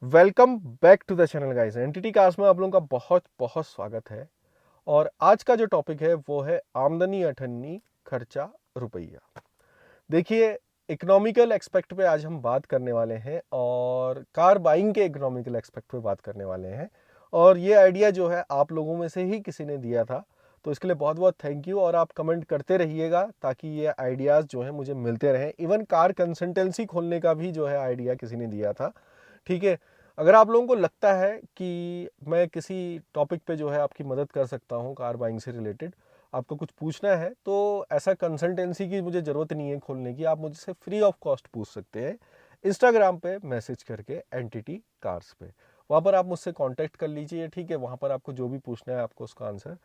Welcome back to the channel guys. NTT cars में आप लोगों का बहुत बहुत स्वागत है। और आज का जो टॉपिक है वो है आमदनी अठन्नी खर्चा रुपया। देखिए, इकोनॉमिकल एक्सपेक्ट पे आज हम बात करने वाले हैं और कार बाइंग के इकोनॉमिकल एक्सपेक्ट पे बात करने वाले हैं। और ये आइडिया जो है आप लोगों में से ही किसी ने दिया था, तो इसके लिए बहुत बहुत थैंक यू। और आप कमेंट करते रहिएगा ताकि ये आइडियाज़ जो है मुझे मिलते रहें। इवन कार कंसल्टेंसी खोलने का भी जो है आइडिया किसी ने दिया था। ठीक है, अगर आप लोगों को लगता है कि मैं किसी टॉपिक पे जो है आपकी मदद कर सकता हूँ कार बाइंग से रिलेटेड, आपको कुछ पूछना है, तो ऐसा कंसल्टेंसी की मुझे ज़रूरत नहीं है खोलने की। आप मुझसे फ्री ऑफ कॉस्ट पूछ सकते हैं इंस्टाग्राम पे मैसेज करके एनटीटी कार्स पे। वहाँ पर आप मुझसे कांटेक्ट कर लीजिए। ठीक है, वहाँ पर आपको जो भी पूछना है आपको उसका आंसर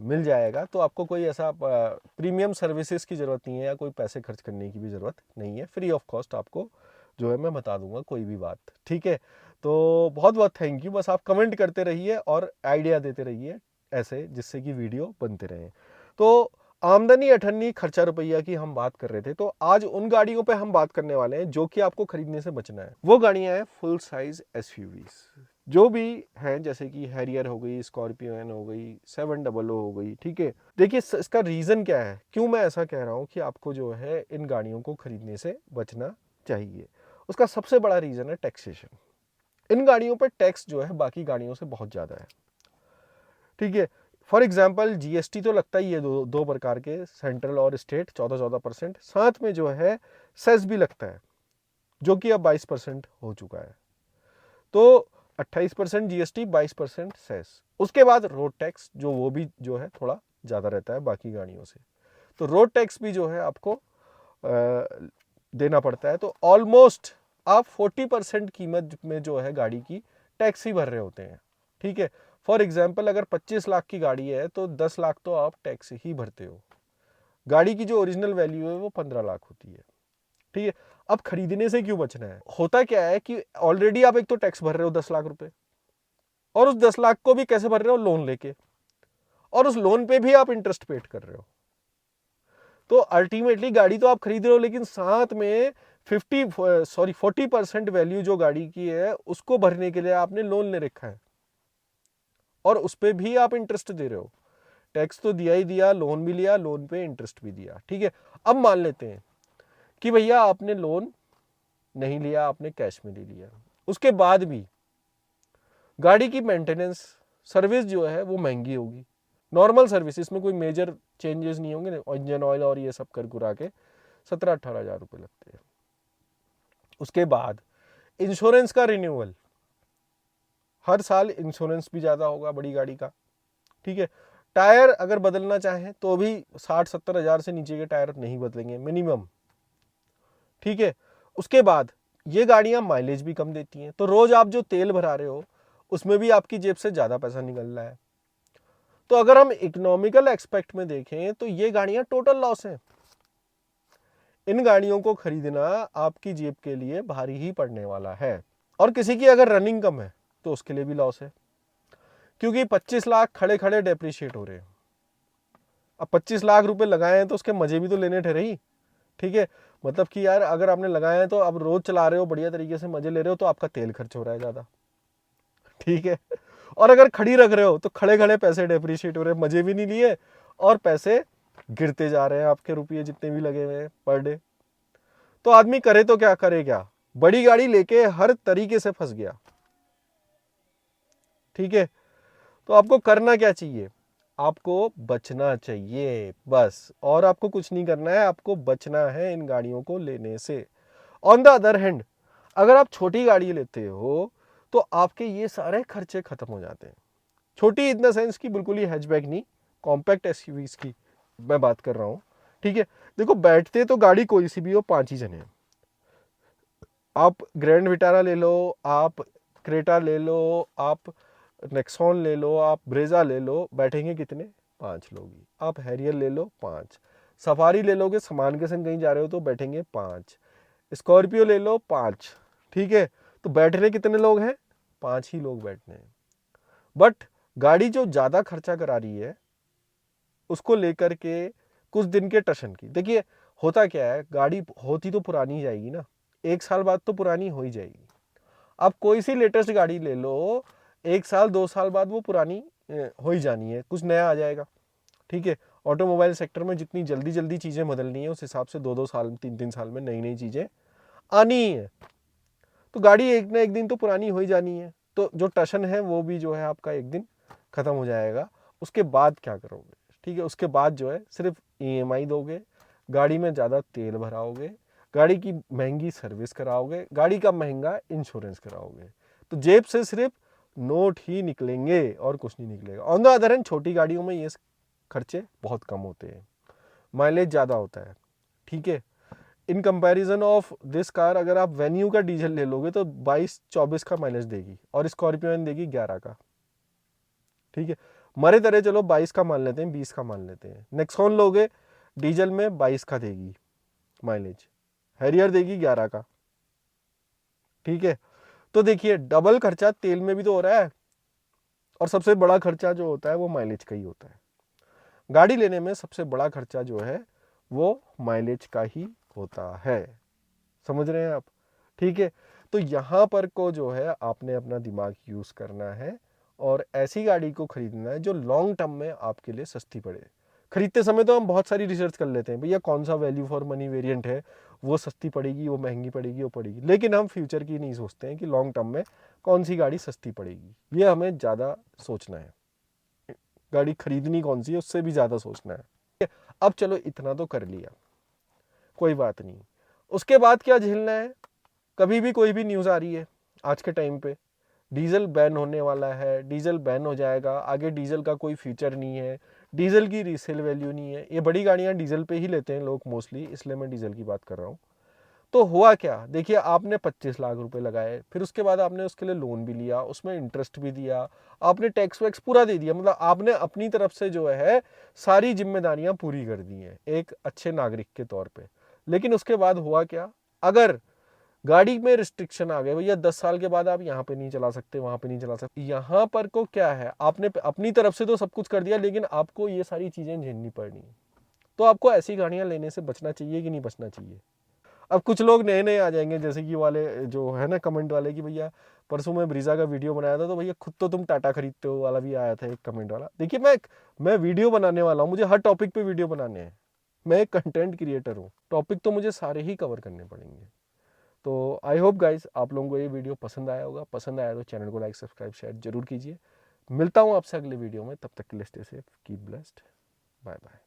मिल जाएगा। तो आपको कोई ऐसा प्रीमियम सर्विसेज की ज़रूरत नहीं है या कोई पैसे खर्च करने की भी ज़रूरत नहीं है। फ्री ऑफ कॉस्ट आपको जो है मैं बता दूंगा कोई भी बात। ठीक है, तो बहुत बहुत थैंक यू। बस आप कमेंट करते रहिए और आइडिया देते रहिए ऐसे, जिससे कि वीडियो बनते रहे। तो आमदनी अठन्नी खर्चा रुपया की हम बात कर रहे थे, तो आज उन गाड़ियों पे हम बात करने वाले हैं जो कि आपको खरीदने से बचना है। वो गाड़ियां हैं फुल साइज एसयूवीज जो भी हैं, जैसे कि हैरियर हो गई, स्कॉर्पियन हो गई, 700 हो गई। ठीक है, देखिए इसका रीज़न क्या है, क्यों मैं ऐसा कह रहा हूँ कि आपको जो है इन गाड़ियों को खरीदने से बचना चाहिए। उसका सबसे बड़ा रीज़न है टैक्सेशन। इन गाड़ियों पर टैक्स जो है बाकी गाड़ियों से बहुत ज़्यादा है। ठीक है, फॉर एग्जाम्पल जीएसटी तो लगता ही है दो प्रकार के, सेंट्रल और स्टेट, 14% साथ में जो है सेस भी लगता है, जो कि अब 22% हो चुका है। तो 28% जीएसटी, 22% सेस। उसके बाद रोड टैक्स, जो वो भी जो है थोड़ा ज़्यादा रहता है बाकी गाड़ियों से। तो रोड टैक्स भी जो है आपको देना पड़ता है। तो ऑलमोस्ट आप 40% कीमत में जो है गाड़ी की टैक्स ही भर रहे होते हैं। ठीक है, फॉर एग्जाम्पल अगर 25 लाख की गाड़ी है तो 10 लाख तो आप टैक्स ही भरते हो। गाड़ी की जो ओरिजिनल वैल्यू है वो 15 लाख होती है। ठीक है, अब खरीदने से क्यों बचना है? होता क्या है कि ऑलरेडी आप एक तो टैक्स भर रहे हो 10 लाख रुपए, और उस 10 लाख को भी कैसे भर रहे हो? लोन लेके, और उस लोन पे भी आप इंटरेस्ट पेड कर रहे हो। तो अल्टीमेटली गाड़ी तो आप खरीद रहे हो, लेकिन साथ में 40% वैल्यू जो गाड़ी की है उसको भरने के लिए आपने लोन ले रखा है, और उस पर भी आप इंटरेस्ट दे रहे हो। टैक्स तो दिया ही दिया, लोन भी लिया, लोन पे इंटरेस्ट भी दिया। ठीक है, अब मान लेते हैं कि भैया आपने लोन नहीं लिया, आपने कैश में ले लिया, उसके बाद भी गाड़ी की मेंटेनेंस सर्विस जो है वो महंगी होगी। नॉर्मल सर्विस, इसमें कोई मेजर चेंजेस नहीं होंगे, इंजन ऑयल और ये सब कर कुरा के 17-18 हज़ार रुपये लगते हैं। उसके बाद इंश्योरेंस का रिन्यूअल, हर साल इंश्योरेंस भी ज़्यादा होगा बड़ी गाड़ी का। ठीक है, टायर अगर बदलना चाहें तो भी 60-70 हज़ार से नीचे के टायर नहीं बदलेंगे मिनिमम। ठीक है, उसके बाद ये गाड़ियां माइलेज भी कम देती हैं, तो रोज आप जो तेल भरा रहे हो उसमें भी आपकी जेब से ज़्यादा पैसा निकल रहा है। तो अगर हम इकोनॉमिकल एक्सपेक्ट में देखें तो ये गाड़ियां टोटल लॉस हैं। इन गाड़ियों को खरीदना आपकी जेब के लिए भारी ही पड़ने वाला है। और किसी की अगर रनिंग कम है तो उसके लिए भी लॉस है, क्योंकि 25 लाख खड़े खड़े डेप्रिशिएट हो रहे हैं। अब 25 लाख रुपए लगाए हैं तो उसके मजे भी तो लेने ठहरे ही। ठीक है, मतलब कि यार अगर आपने लगाए हैं तो अब रोज चला रहे हो, बढ़िया तरीके से मजे ले रहे हो, तो आपका तेल खर्च हो रहा है ज़्यादा। ठीक है, और अगर खड़ी रख रहे हो तो खड़े खड़े पैसे डेप्रिशिएट हो रहे हैं, मजे भी नहीं लिए और पैसे गिरते जा रहे हैं आपके, रुपये जितने भी लगे हुए हैं पर डे। तो आदमी करे तो क्या करे, क्या बड़ी गाड़ी लेके हर तरीके से फंस गया। ठीक है, तो आपको करना क्या चाहिए? आपको बचना चाहिए बस, और आपको कुछ नहीं करना है, आपको बचना है इन गाड़ियों को लेने से। ऑन द अदर हैंड, अगर आप छोटी गाड़ी लेते हो तो आपके ये सारे खर्चे खत्म हो जाते हैं। छोटी इन द सेंस की बिल्कुल ही हैचबैक नहीं, कॉम्पैक्ट एसयूवीज की मैं बात कर रहा हूँ। ठीक है, देखो बैठते तो गाड़ी कोई सी भी हो, 5 ही जने हैं। आप ग्रैंड विटारा ले लो, आप क्रेटा ले लो, आप नेक्सॉन ले लो, आप ब्रेजा ले लो, बैठेंगे कितने? 5 लोग ही। आप हैरियर ले लो, 5। सफारी ले लोगे, सामान के संग कहीं जा रहे हो तो बैठेंगे 5। स्कॉर्पियो ले लो, 5। ठीक है, तो बैठने कितने लोग हैं? 5 ही लोग बैठने हैं। बट गाड़ी जो ज़्यादा खर्चा करा रही है उसको लेकर के कुछ दिन के टशन की, देखिए होता क्या है, गाड़ी होती तो पुरानी जाएगी ना, 1 साल बाद तो पुरानी हो ही जाएगी। आप कोई सी लेटेस्ट गाड़ी ले लो, 1 साल 2 साल बाद वो पुरानी हो ही जानी है, कुछ नया आ जाएगा। ठीक है, ऑटोमोबाइल सेक्टर में जितनी जल्दी जल्दी चीज़ें बदलनी है उस हिसाब से 2-2 साल 3-3 साल में नई नई चीज़ें आनी ही है। तो गाड़ी एक ना एक दिन तो पुरानी हो ही जानी है। तो जो टशन है वो भी जो है आपका एक दिन ख़त्म हो जाएगा। उसके बाद क्या करोगे? ठीक है, उसके बाद जो है सिर्फ EMI दोगे, गाड़ी में ज़्यादा तेल भराओगे, गाड़ी की महंगी सर्विस कराओगे, गाड़ी का महंगा इंश्योरेंस कराओगे। तो जेब से सिर्फ नोट ही निकलेंगे और कुछ नहीं निकलेगा। ऑन द अदर हैंड छोटी गाड़ियों में ये खर्चे बहुत कम होते हैं, माइलेज ज़्यादा होता है। ठीक है, in comparison of this car अगर आप वेन्यू का डीजल ले लोगे तो 22-24 का माइलेज देगी और स्कॉर्पियो देगी 11 का। ठीक है, मरे तरह चलो 22 का मान लेते हैं, 20 का मान लेते हैं। नेक्सॉन लोगे डीजल में 22 का देगी माइलेज, हैरियर देगी 11 का। ठीक है, तो देखिए डबल खर्चा तेल में भी तो हो रहा है और सबसे बड़ा खर्चा जो होता है वो माइलेज का ही होता है। गाड़ी लेने में सबसे बड़ा खर्चा जो है वो माइलेज का ही होता है। समझ रहे हैं आप? ठीक है, तो यहाँ पर को जो है आपने अपना दिमाग यूज़ करना है और ऐसी गाड़ी को खरीदना है जो लॉन्ग टर्म में आपके लिए सस्ती पड़े। खरीदते समय तो हम बहुत सारी रिसर्च कर लेते हैं, भैया कौन सा वैल्यू फॉर मनी वेरिएंट है, वो सस्ती पड़ेगी, वो महंगी पड़ेगी, वो पड़ेगी, लेकिन हम फ्यूचर की नहीं सोचते हैं कि लॉन्ग टर्म में कौन सी गाड़ी सस्ती पड़ेगी। ये हमें ज़्यादा सोचना है, गाड़ी खरीदनी कौन सी है उससे भी ज़्यादा सोचना है। अब चलो इतना तो कर लिया, कोई बात नहीं। उसके बाद क्या झेलना है? कभी भी कोई भी न्यूज़ आ रही है आज के टाइम पे, डीजल बैन होने वाला है, डीजल बैन हो जाएगा, आगे डीजल का कोई फ्यूचर नहीं है, डीजल की रीसेल वैल्यू नहीं है। ये बड़ी गाड़ियां डीजल पे ही लेते हैं लोग मोस्टली, इसलिए मैं डीजल की बात कर रहा हूँ। तो हुआ क्या? देखिए, आपने 25 लाख रुपए लगाए, फिर उसके बाद आपने उसके लिए लोन भी लिया, उसमें इंटरेस्ट भी दिया, आपने टैक्स वैक्स पूरा दे दिया, मतलब आपने अपनी तरफ से जो है सारी जिम्मेदारियां पूरी कर दी हैं एक अच्छे नागरिक के तौर पे। लेकिन उसके बाद हुआ क्या? अगर गाड़ी में रिस्ट्रिक्शन आ गए, भैया 10 साल के बाद आप यहाँ पे नहीं चला सकते, वहां पे नहीं चला सकते, यहाँ पर को क्या है, आपने अपनी तरफ से तो सब कुछ कर दिया लेकिन आपको ये सारी चीजें झेलनी पड़नी। तो आपको ऐसी गाड़ियां लेने से बचना चाहिए कि नहीं बचना चाहिए? अब कुछ लोग नए नए आ जाएंगे, जैसे कि वाले जो है ना कमेंट वाले, कि भैया परसों मैं ब्रीजा का वीडियो बनाया था तो भैया खुद तो तुम टाटा खरीदते हो वाला भी आया था एक कमेंट वाला। देखिए, मैं वीडियो बनाने वाला हूँ, मुझे हर टॉपिक पे वीडियो बनाने हैं, मैं एक कंटेंट क्रिएटर हूँ, टॉपिक तो मुझे सारे ही कवर करने पड़ेंगे। तो आई होप गाइज आप लोगों को ये वीडियो पसंद आया होगा। पसंद आया तो चैनल को लाइक सब्सक्राइब शेयर जरूर कीजिए। मिलता हूँ आपसे अगले वीडियो में, तब तक के लिए stay safe, keep blessed, bye bye.